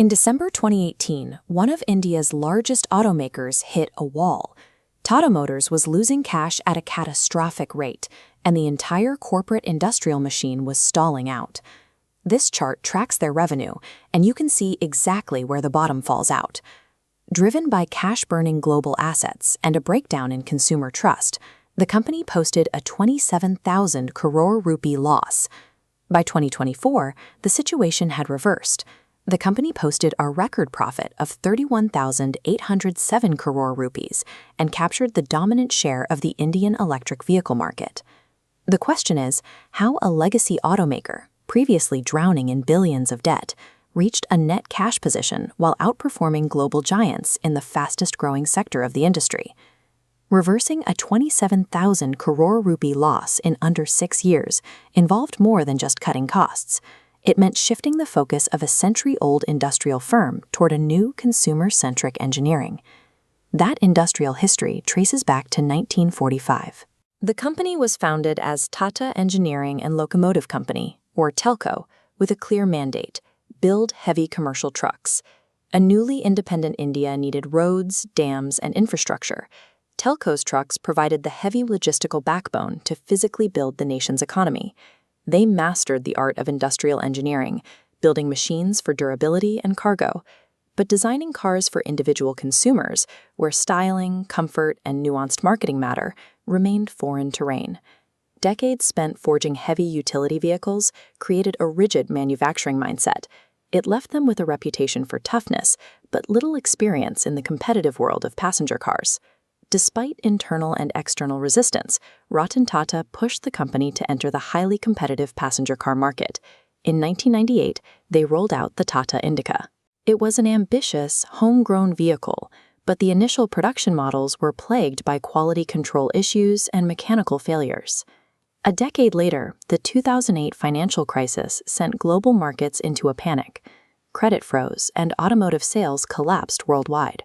In December 2018, one of India's largest automakers hit a wall. Tata Motors was losing cash at a catastrophic rate, and the entire corporate industrial machine was stalling out. This chart tracks their revenue, and you can see exactly where the bottom falls out. Driven by cash-burning global assets and a breakdown in consumer trust, the company posted a 27,000 crore rupee loss. By 2024, the situation had reversed. The company posted a record profit of 31,807 crore rupees and captured the dominant share of the Indian electric vehicle market. The question is, how a legacy automaker, previously drowning in billions of debt, reached a net cash position while outperforming global giants in the fastest-growing sector of the industry. Reversing a 27,000 crore rupee loss in under 6 years involved more than just cutting costs. It meant shifting the focus of a century-old industrial firm toward a new consumer-centric engineering. That industrial history traces back to 1945. The company was founded as Tata Engineering and Locomotive Company, or TELCO, with a clear mandate: build heavy commercial trucks. A newly independent India needed roads, dams, and infrastructure. TELCO's trucks provided the heavy logistical backbone to physically build the nation's economy. They mastered the art of industrial engineering, building machines for durability and cargo, but designing cars for individual consumers, where styling, comfort, and nuanced marketing matter, remained foreign terrain. Decades spent forging heavy utility vehicles created a rigid manufacturing mindset. It left them with a reputation for toughness, but little experience in the competitive world of passenger cars. Despite internal and external resistance, Ratan Tata pushed the company to enter the highly competitive passenger car market. In 1998, they rolled out the Tata Indica. It was an ambitious, homegrown vehicle, but the initial production models were plagued by quality control issues and mechanical failures. A decade later, the 2008 financial crisis sent global markets into a panic. Credit froze, and automotive sales collapsed worldwide.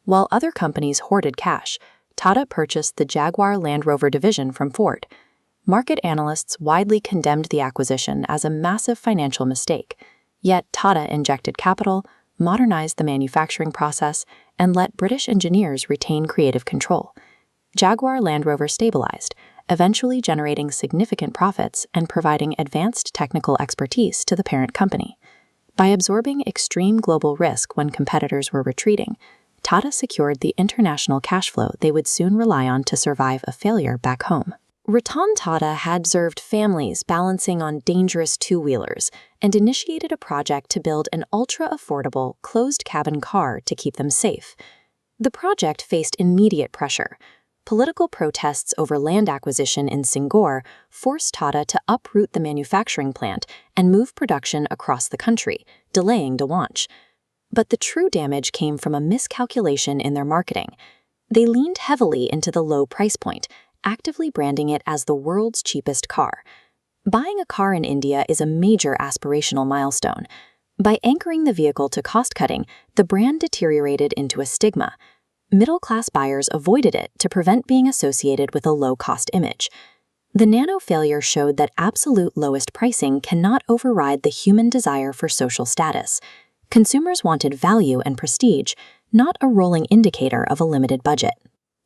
While other companies hoarded cash, Tata purchased the Jaguar Land Rover division from Ford. Market analysts widely condemned the acquisition as a massive financial mistake. Yet Tata injected capital, modernized the manufacturing process, and let British engineers retain creative control. Jaguar Land Rover stabilized, eventually generating significant profits and providing advanced technical expertise to the parent company. By absorbing extreme global risk when competitors were retreating, Tata secured the international cash flow they would soon rely on to survive a failure back home. Ratan Tata had served families balancing on dangerous two-wheelers and initiated a project to build an ultra-affordable, closed-cabin car to keep them safe. The project faced immediate pressure. Political protests over land acquisition in Singapore forced Tata to uproot the manufacturing plant and move production across the country, delaying the launch. But the true damage came from a miscalculation in their marketing. They leaned heavily into the low price point, actively branding it as the world's cheapest car. Buying a car in India is a major aspirational milestone. By anchoring the vehicle to cost-cutting, the brand deteriorated into a stigma. Middle-class buyers avoided it to prevent being associated with a low-cost image. The Nano failure showed that absolute lowest pricing cannot override the human desire for social status. Consumers wanted value and prestige, not a rolling indicator of a limited budget.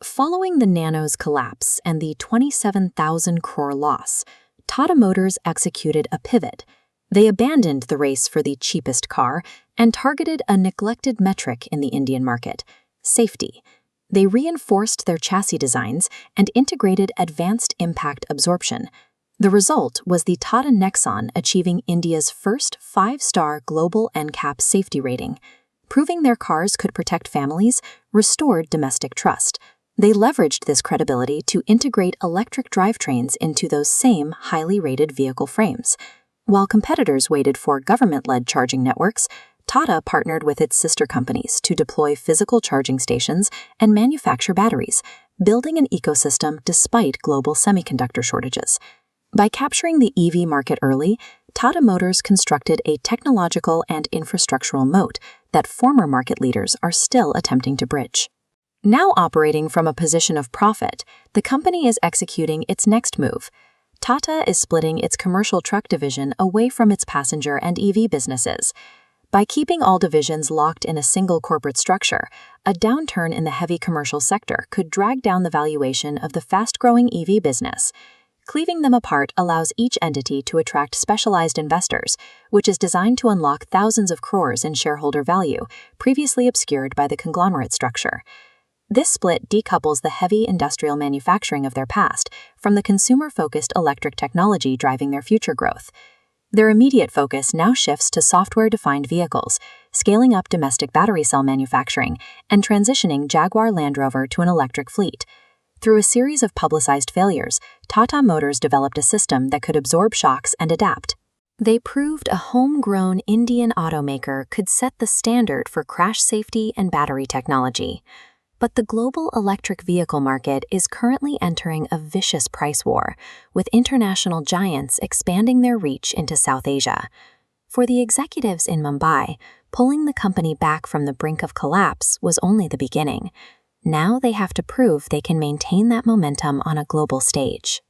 Following the Nano's collapse and the 27,000 crore loss, Tata Motors executed a pivot. They abandoned the race for the cheapest car and targeted a neglected metric in the Indian market: safety. They reinforced their chassis designs and integrated advanced impact absorption. The result was the Tata Nexon achieving India's first 5-star global NCAP safety rating. Proving their cars could protect families restored domestic trust. They leveraged this credibility to integrate electric drivetrains into those same highly rated vehicle frames. While competitors waited for government-led charging networks, Tata partnered with its sister companies to deploy physical charging stations and manufacture batteries, building an ecosystem despite global semiconductor shortages. By capturing the EV market early, Tata Motors constructed a technological and infrastructural moat that former market leaders are still attempting to bridge. Now operating from a position of profit, the company is executing its next move. Tata is splitting its commercial truck division away from its passenger and EV businesses. By keeping all divisions locked in a single corporate structure, a downturn in the heavy commercial sector could drag down the valuation of the fast-growing EV business. Cleaving them apart allows each entity to attract specialized investors, which is designed to unlock thousands of crores in shareholder value, previously obscured by the conglomerate structure. This split decouples the heavy industrial manufacturing of their past from the consumer-focused electric technology driving their future growth. Their immediate focus now shifts to software-defined vehicles, scaling up domestic battery cell manufacturing, and transitioning Jaguar Land Rover to an electric fleet. Through a series of publicized failures, Tata Motors developed a system that could absorb shocks and adapt. They proved a homegrown Indian automaker could set the standard for crash safety and battery technology. But the global electric vehicle market is currently entering a vicious price war, with international giants expanding their reach into South Asia. For the executives in Mumbai, pulling the company back from the brink of collapse was only the beginning. Now they have to prove they can maintain that momentum on a global stage.